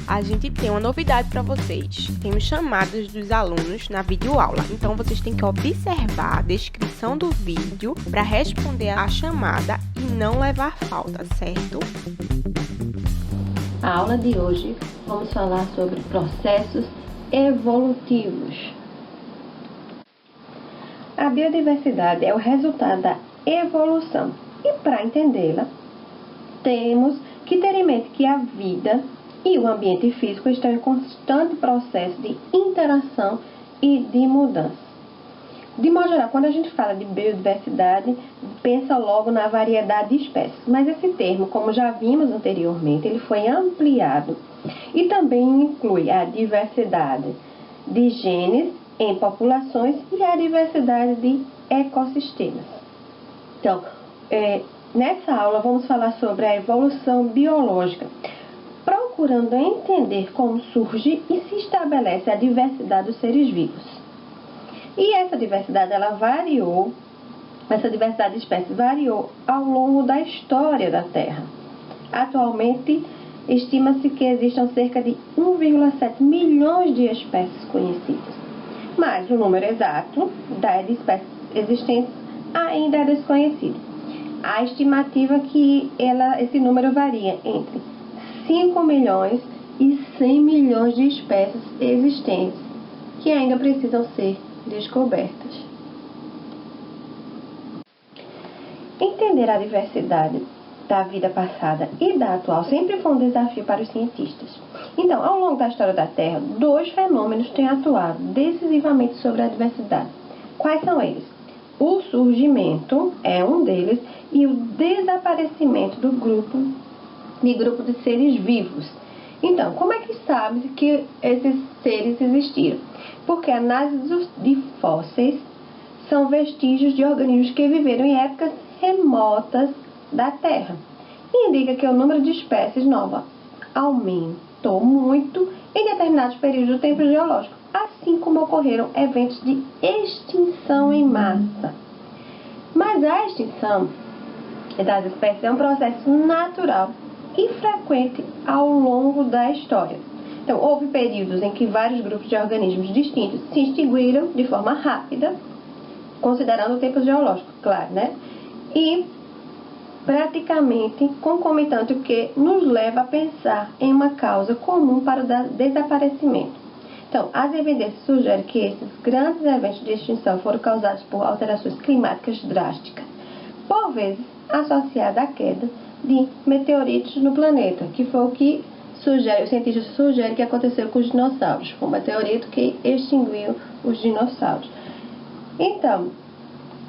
A gente tem uma novidade para vocês. Temos chamadas dos alunos na videoaula. Então, vocês têm que observar a descrição do vídeo para responder a chamada e não levar falta, certo? A aula de hoje vamos falar sobre processos evolutivos. A biodiversidade é o resultado da evolução. E para entendê-la, temos que ter em mente que a vida e o ambiente físico estão em constante processo de interação e de mudança. De modo geral, quando a gente fala de biodiversidade, pensa logo na variedade de espécies. Mas esse termo, como já vimos anteriormente, ele foi ampliado e também inclui a diversidade de genes em populações e a diversidade de ecossistemas. Então, nessa aula vamos falar sobre a evolução biológica, procurando entender como surge e se estabelece a diversidade dos seres vivos. E essa diversidade, essa diversidade de espécies variou ao longo da história da Terra. Atualmente, estima-se que existam cerca de 1,7 milhões de espécies conhecidas. Mas o número exato das espécies existentes ainda é desconhecido. A estimativa é que esse número varia entre 5 milhões e 100 milhões de espécies existentes que ainda precisam ser descobertas. Entender a diversidade da vida passada e da atual sempre foi um desafio para os cientistas. Então, ao longo da história da Terra, 2 fenômenos têm atuado decisivamente sobre a diversidade. Quais são eles? O surgimento é um deles e o desaparecimento do grupo de seres vivos. Então, como é que sabe que esses seres existiram? Porque análises de fósseis são vestígios de organismos que viveram em épocas remotas da Terra. E indica que o número de espécies novas aumentou muito em determinados períodos do tempo geológico, assim como ocorreram eventos de extinção em massa. Mas a extinção das espécies é um processo natural e frequente ao longo da história. Então, houve períodos em que vários grupos de organismos distintos se extinguiram de forma rápida, considerando o tempo geológico, claro, né? E praticamente concomitante, o que nos leva a pensar em uma causa comum para o desaparecimento. Então, as evidências sugerem que esses grandes eventos de extinção foram causados por alterações climáticas drásticas, por vezes associadas à queda de meteoritos no planeta, que foi o que os cientistas sugerem que aconteceu com os dinossauros. Foi um meteorito que extinguiu os dinossauros. Então,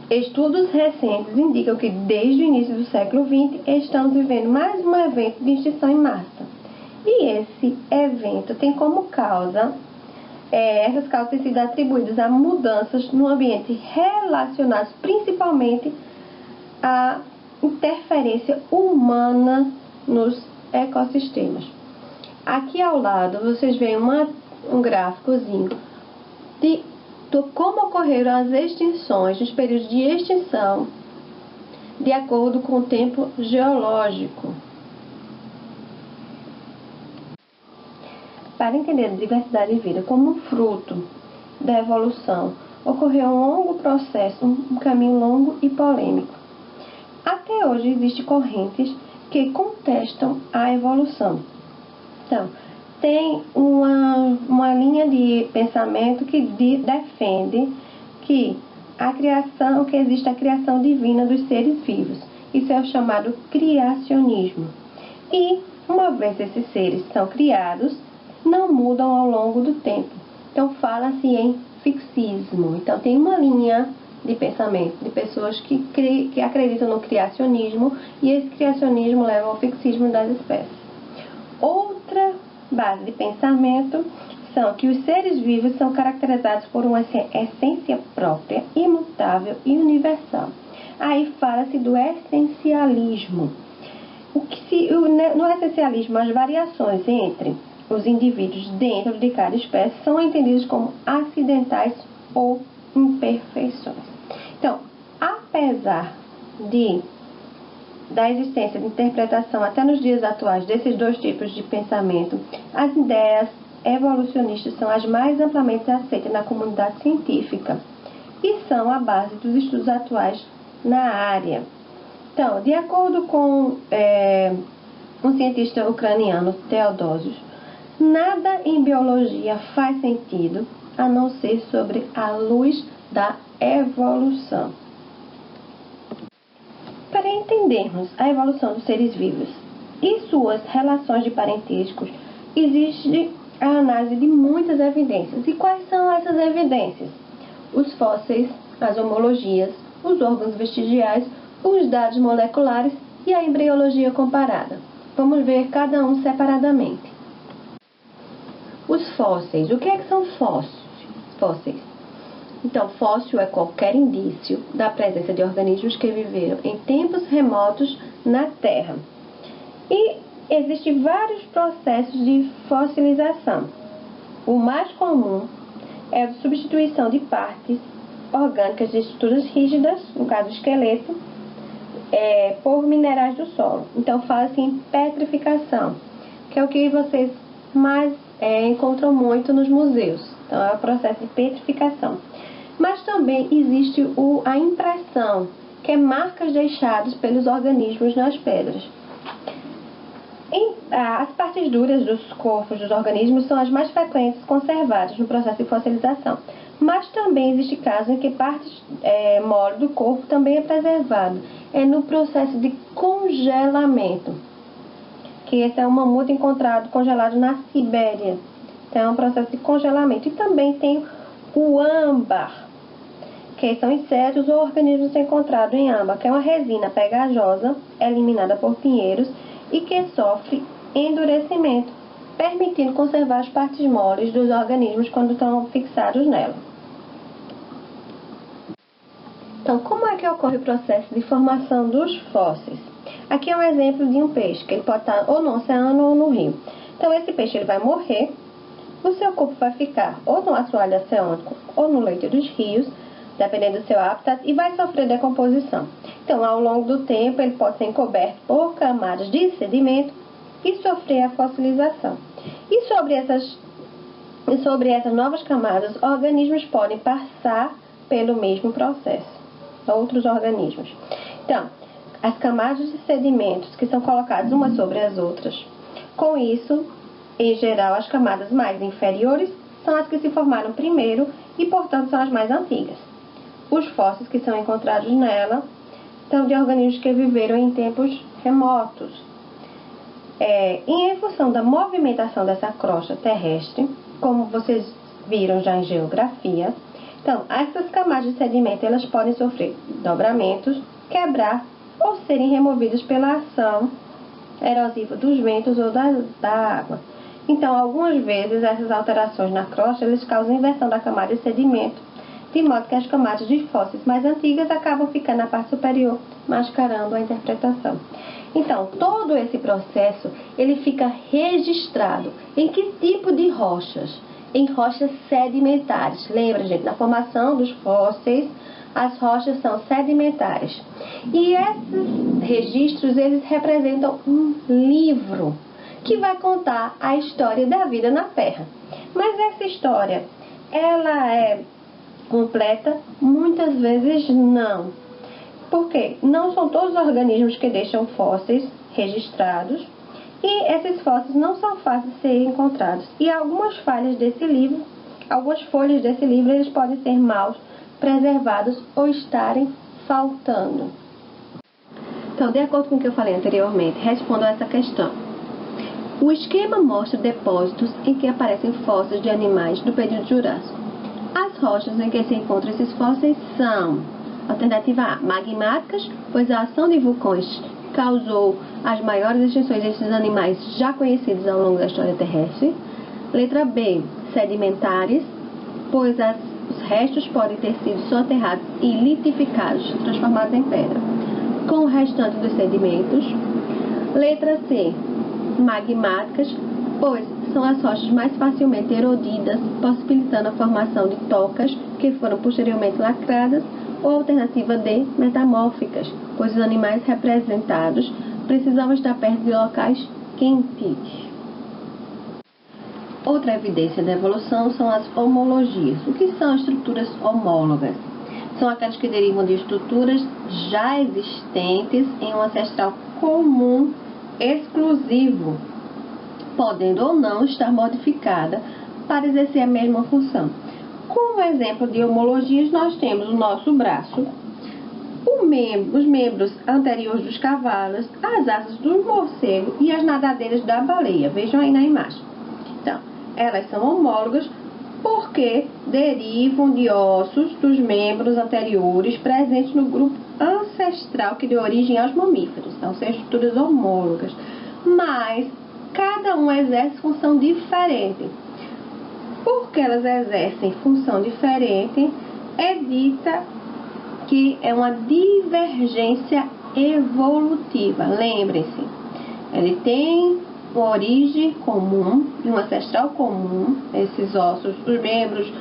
estudos recentes indicam que desde o início do século XX estamos vivendo mais um evento de extinção em massa. E esse evento tem como causa, essas causas têm sido atribuídas a mudanças no ambiente relacionadas principalmente à interferência humana nos ecossistemas. Aqui ao lado vocês veem um gráficozinho de como ocorreram as extinções, os períodos de extinção, de acordo com o tempo geológico. Para entender a diversidade de vida como um fruto da evolução, ocorreu um longo processo, um caminho longo e polêmico. Até hoje existem correntes que contestam a evolução. Então, tem uma linha de pensamento que defende que existe a criação divina dos seres vivos. Isso é o chamado criacionismo. E, uma vez esses seres são criados, não mudam ao longo do tempo. Então, fala-se em fixismo. Então, tem uma linha de pensamento de pessoas que acreditam no criacionismo, e esse criacionismo leva ao fixismo das espécies. Outra base de pensamento são que os seres vivos são caracterizados por uma essência própria, imutável e universal. Aí fala-se do essencialismo. No essencialismo, as variações entre os indivíduos dentro de cada espécie são entendidas como acidentais ou imperfeições. Então, apesar da existência de interpretação até nos dias atuais desses dois tipos de pensamento, as ideias evolucionistas são as mais amplamente aceitas na comunidade científica e são a base dos estudos atuais na área. Então, de acordo com um cientista ucraniano, Teodosius, nada em biologia faz sentido a não ser sobre a luz da evolução. Para entendermos a evolução dos seres vivos e suas relações de parentescos, existe a análise de muitas evidências. E quais são essas evidências? Os fósseis, as homologias, os órgãos vestigiais, os dados moleculares e a embriologia comparada. Vamos ver cada um separadamente. Os fósseis. O que são fósseis? Então, fóssil é qualquer indício da presença de organismos que viveram em tempos remotos na Terra. E existem vários processos de fossilização. O mais comum é a substituição de partes orgânicas de estruturas rígidas, no caso o esqueleto, por minerais do solo. Então, fala-se em petrificação, que é o que vocês mais encontram muito nos museus. Então, é o processo de petrificação. Mas também existe a impressão, que é marcas deixadas pelos organismos nas pedras. As partes duras dos corpos dos organismos são as mais frequentes conservadas no processo de fossilização. Mas também existe casos em que partes mole do corpo também é preservado. É no processo de congelamento, que esse é um mamute encontrado congelado na Sibéria. Então, é um processo de congelamento. E também tem o âmbar, que são insetos ou organismos encontrados em âmbar, que é uma resina pegajosa eliminada por pinheiros e que sofre endurecimento, permitindo conservar as partes moles dos organismos quando estão fixados nela. Então, como é que ocorre o processo de formação dos fósseis? Aqui é um exemplo de um peixe, que ele pode estar ou no oceano ou no rio. Então, esse peixe ele vai morrer, o seu corpo vai ficar ou no assoalho oceânico ou no leito dos rios, dependendo do seu habitat, e vai sofrer decomposição. Então, ao longo do tempo, ele pode ser encoberto por camadas de sedimento e sofrer a fossilização. E sobre essas novas camadas, organismos podem passar pelo mesmo processo, outros organismos. Então, as camadas de sedimentos que são colocadas umas sobre as outras. Com isso, em geral, as camadas mais inferiores são as que se formaram primeiro e, portanto, são as mais antigas. Os fósseis que são encontrados nela são de organismos que viveram em tempos remotos. E em função da movimentação dessa crosta terrestre, como vocês viram já em geografia, então, essas camadas de sedimento elas podem sofrer dobramentos, quebrar ou serem removidas pela ação erosiva dos ventos ou da água. Então, algumas vezes, essas alterações na crosta elas causam inversão da camada de sedimento, de modo que as camadas de fósseis mais antigas acabam ficando na parte superior, mascarando a interpretação. Então, todo esse processo ele fica registrado em que tipo de rochas? Em rochas sedimentares. Lembra, gente, na formação dos fósseis, as rochas são sedimentares. E esses registros, eles representam um livro que vai contar a história da vida na Terra. Mas essa história, ela é completa? Muitas vezes não. Por quê? Não são todos os organismos que deixam fósseis registrados. E esses fósseis não são fáceis de serem encontrados. E algumas folhas desse livro, eles podem ser mal preservados ou estarem faltando. Então, de acordo com o que eu falei anteriormente, respondo a essa questão. O esquema mostra depósitos em que aparecem fósseis de animais do período Jurássico. As rochas em que se encontram esses fósseis são: alternativa A, magmáticas, pois a ação de vulcões causou as maiores extinções desses animais já conhecidos ao longo da história terrestre. Letra B, sedimentares, pois os restos podem ter sido soterrados e litificados, transformados em pedra, com o restante dos sedimentos. Letra C, magmáticas, pois são as rochas mais facilmente erodidas, possibilitando a formação de tocas que foram posteriormente lacradas, ou alternativa D, metamórficas, pois os animais representados precisavam estar perto de locais quentes. Outra evidência da evolução são as homologias. O que são estruturas homólogas? São aquelas que derivam de estruturas já existentes em um ancestral comum exclusivo, podendo ou não estar modificada para exercer a mesma função. Como exemplo de homologias, nós temos o nosso braço, os membros anteriores dos cavalos, as asas do morcego e as nadadeiras da baleia. Vejam aí na imagem. Então, elas são homólogas porque derivam de ossos dos membros anteriores presentes no grupo ancestral que deu origem aos mamíferos. Então, são estruturas homólogas. Mas cada um exerce função diferente. Porque elas exercem função diferente, é dita que é uma divergência evolutiva. Lembrem-se, ele tem uma origem comum, de um ancestral comum, esses ossos, os membros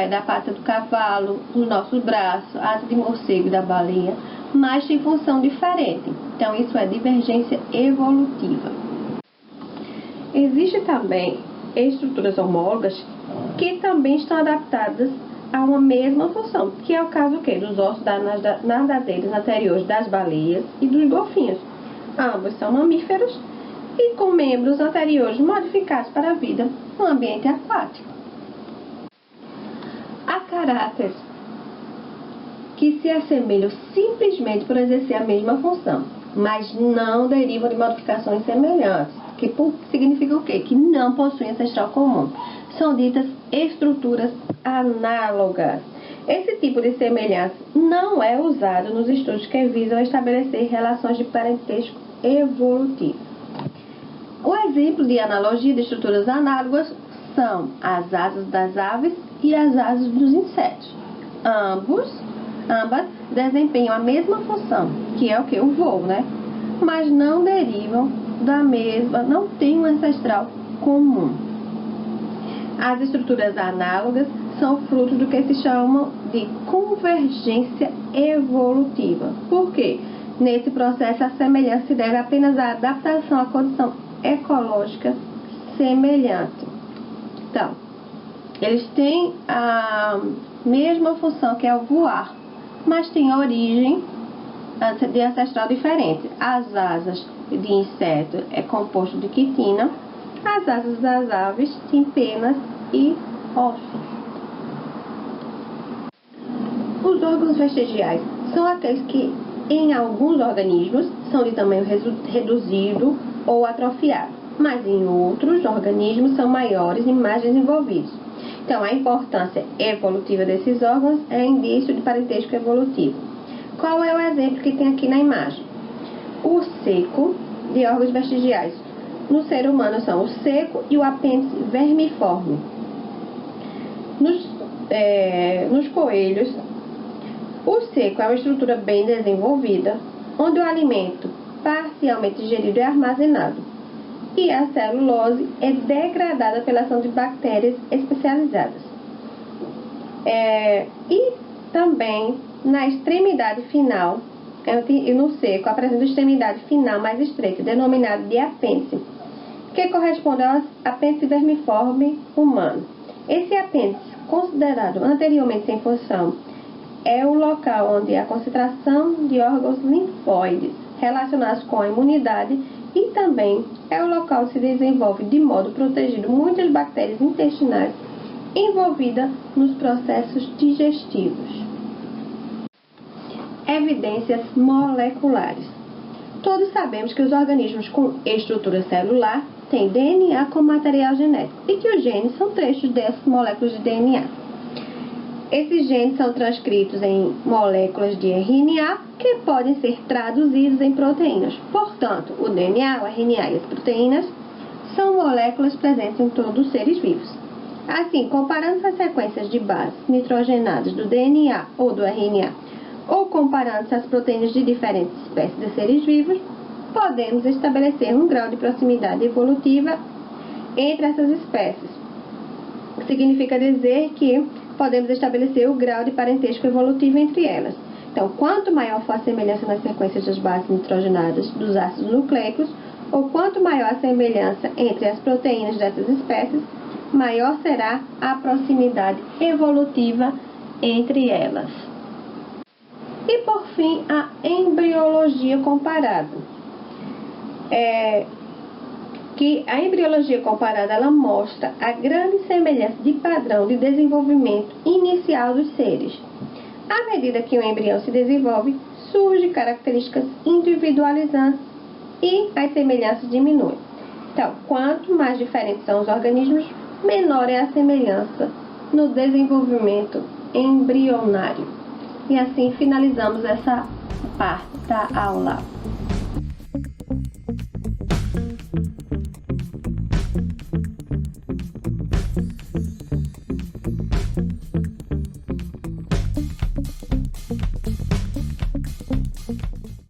da pata do cavalo, os nossos braços, asa de morcego e da baleia, mas tem função diferente. Então, isso é divergência evolutiva. Existe também estruturas homólogas que também estão adaptadas a uma mesma função, que é o caso dos ossos das nadadeiras anteriores das baleias e dos golfinhos. Ambos são mamíferos e com membros anteriores modificados para a vida no ambiente aquático. Há caráteres que se assemelham simplesmente por exercer a mesma função, mas não derivam de modificações semelhantes, que significa o quê? Que não possuem ancestral comum. São ditas estruturas análogas. Esse tipo de semelhança não é usado nos estudos que visam estabelecer relações de parentesco evolutivo. O exemplo de analogia de estruturas análogas são as asas das aves e as asas dos insetos. Ambas desempenham a mesma função, que é o que? O voo, né? Mas não derivam da mesma, não têm um ancestral comum. As estruturas análogas são frutos do que se chama de convergência evolutiva. Por quê? Nesse processo, a semelhança se deve apenas à adaptação à condição ecológica semelhante. Então, eles têm a mesma função, que é o voar, mas têm origem de ancestral diferente. As asas de inseto é composto de quitina, as asas das aves têm penas e ossos. Os órgãos vestigiais são aqueles que, em alguns organismos, são de tamanho reduzido ou atrofiado, mas em outros organismos são maiores e mais desenvolvidos. Então, a importância evolutiva desses órgãos é indício de parentesco evolutivo. Qual é o exemplo que tem aqui na imagem? O seco de órgãos vestigiais. No ser humano são o seco e o apêndice vermiforme. Nos coelhos, o seco é uma estrutura bem desenvolvida, onde o alimento parcialmente digerido é armazenado, e a celulose é degradada pela ação de bactérias especializadas. E também na extremidade final, no seco, apresenta a extremidade final mais estreita, denominada de apêndice, que corresponde ao apêndice vermiforme humano. Esse apêndice, considerado anteriormente sem função, é o local onde a concentração de órgãos linfóides relacionados com a imunidade e também é o local onde se desenvolve de modo protegido muitas bactérias intestinais envolvidas nos processos digestivos. Evidências moleculares. Todos sabemos que os organismos com estrutura celular têm DNA como material genético e que os genes são trechos dessas moléculas de DNA. Esses genes são transcritos em moléculas de RNA que podem ser traduzidos em proteínas. Portanto, o DNA, o RNA e as proteínas são moléculas presentes em todos os seres vivos. Assim, comparando as sequências de bases nitrogenadas do DNA ou do RNA, ou comparando as proteínas de diferentes espécies de seres vivos, podemos estabelecer um grau de proximidade evolutiva entre essas espécies. Significa dizer que podemos estabelecer o grau de parentesco evolutivo entre elas. Então, quanto maior for a semelhança nas sequências das bases nitrogenadas dos ácidos nucleicos, ou quanto maior a semelhança entre as proteínas dessas espécies, maior será a proximidade evolutiva entre elas. E, por fim, a embriologia comparada. Que a embriologia comparada ela mostra a grande semelhança de padrão de desenvolvimento inicial dos seres. À medida que o embrião se desenvolve, surgem características individualizantes e as semelhanças diminuem. Então, quanto mais diferentes são os organismos, menor é a semelhança no desenvolvimento embrionário. E assim finalizamos essa parte da aula.